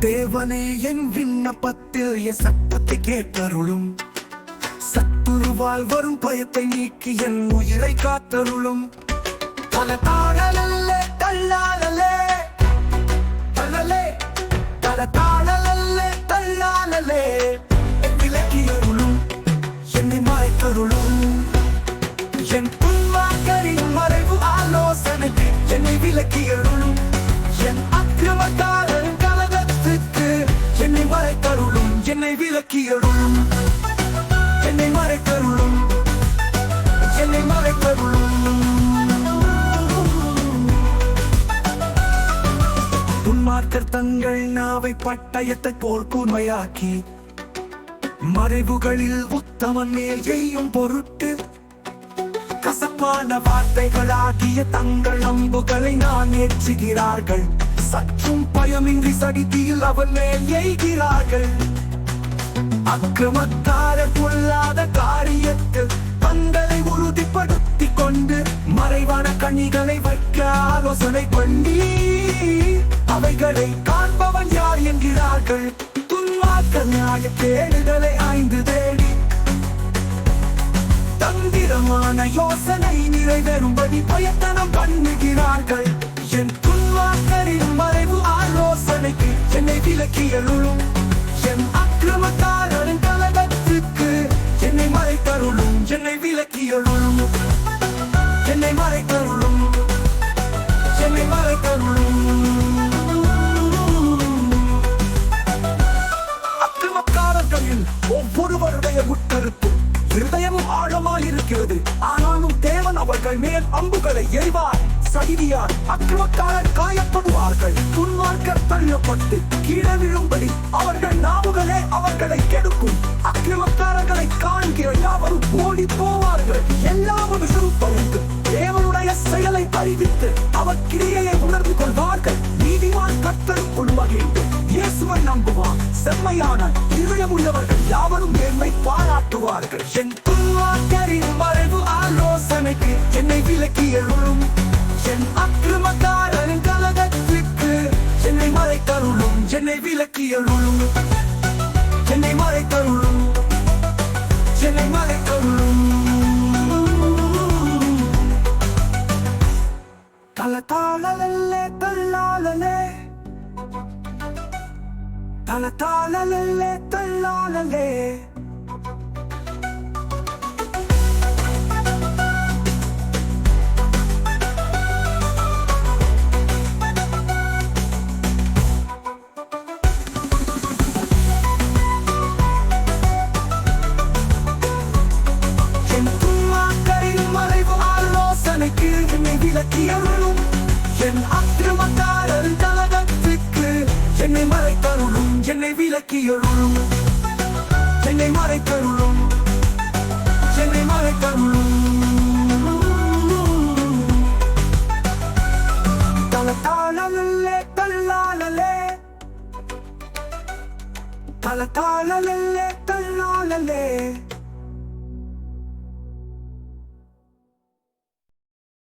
தேவனே என் விண்ணப்பத்தில் என் சத்தத்தை கேட்டருளும். சத்துருவால் வரும் பயத்தை நீக்கி என் உயிரை காத்தருளும். பல தாழலே தள்ளாலே தள்ளலே பல தாழலே தள்ளாலே விலக்கியருளும். என்னை மறைத்தருளும். என் புன்வாக்கரின் மறைவு ஆலோசனைக்கு என்னை விலக்கியருளும். என் அக்கிரமக்காரன் கலகத்துக்கு என்னை மறைத்தருளும். என்னை விலக்கியருளும். என்னை மறைத்தருளும். என்னை மறைத்தருளும். துன்மார்க்கர் தங்கள் நாவை பட்டயத்தை போல் கூர்மையாக்கி மறைவுகளில் உத்தமன் மேல் செய்யும் பொருட்டு கசப்பான வார்த்தைகளாகிய தங்கள் அம்புகளை நான் ஏற்றுகிறார்கள். சற்றும் பயமின்றி சடிதியில் அவன் மேல் எய்கிறார்கள். அக்கிரமக்காரர் பொல்லாத காரியத்தில் தங்களை உறுதிப்படுத்திக் கொண்டு மறைவான கண்ணிகளை வைக்க ஆலோசனை பண்ணி அவைகளை காண்பவன் யார் என்கிறார்கள். துன்மார்க்கர் நியாய தேடுதலை ஆய்ந்து தேடி தந்திரமான யோசனை நிறைவேறும்படி பயத்தனம் பண்ணுகிறார்கள். என் துன்மார்க்கரின் மறைவு ஆலோசனைக்கு என்னை விலக்கியருளும். என் அக்கிரமக்காரரின் கலகத்துக்கு என்னை மறைத்தருளும். என்னை விலக்கியருளும். என்னை மறைத்தருளும். என்னை மறைத்தருளும். அக்கிரமக்காரர்களில் ஒவ்வொருவருடைய உட்கருத்து இருதயமும் ஆழமாயிருக்கிறது. ஆனாலும் தேவன் அவர்கள் மேல் அம்புகளை எறிவார். சகிதியார் அக்கிரமக்காரர் காயப்படுவார்கள். துன்மார்க்கர் தள்ளப்பட்டு கீழே விழும்படி அவர்கள் நாவுகளே அவர்களை கெடுக்கும். அக்கிரமக்காரர்களை காண்கிற யாவரும் ஓடி போவார்கள். எல்லாரும் சுருப்பறிந்து தேவனுடைய செயலை அறிவித்து அவர் கிரியையை உணர்ந்து கொள்வார்கள். நீதிமான் கர்த்தருக்குள் மகிழ்ந்து இயேசுவை நம்புவார். செம்மையான இருதயமுள்ளவர்கள் யாவரும் மேன்மை பாராட்டுவார்கள். என் துன்மார்க்கரின் மறைவு ஆலோசனைக்கு என்னை விலக்கியருளும். என் அக்கிரமக்காரரின் கலகத்துக்கு என்னை மறைத்தருளும். என்னை விலக்கியருளும். என்னை மறைத்தருளும். என்னை மறைத்தருளும். தலதாளலே தள்ளாலே தலதாளலே தள்ளாலே விலக்கியருளும். என் அக்கிரமக்காரரின் கலகத்துக்கு என்னை மறைத்தருளும். என்னை விலக்கியருளும். என்னை மறைத்தருளும். என்னை மறைத்தருளும். தலதாளலே தள்ளாலே தலதாளலே தள்ளாலே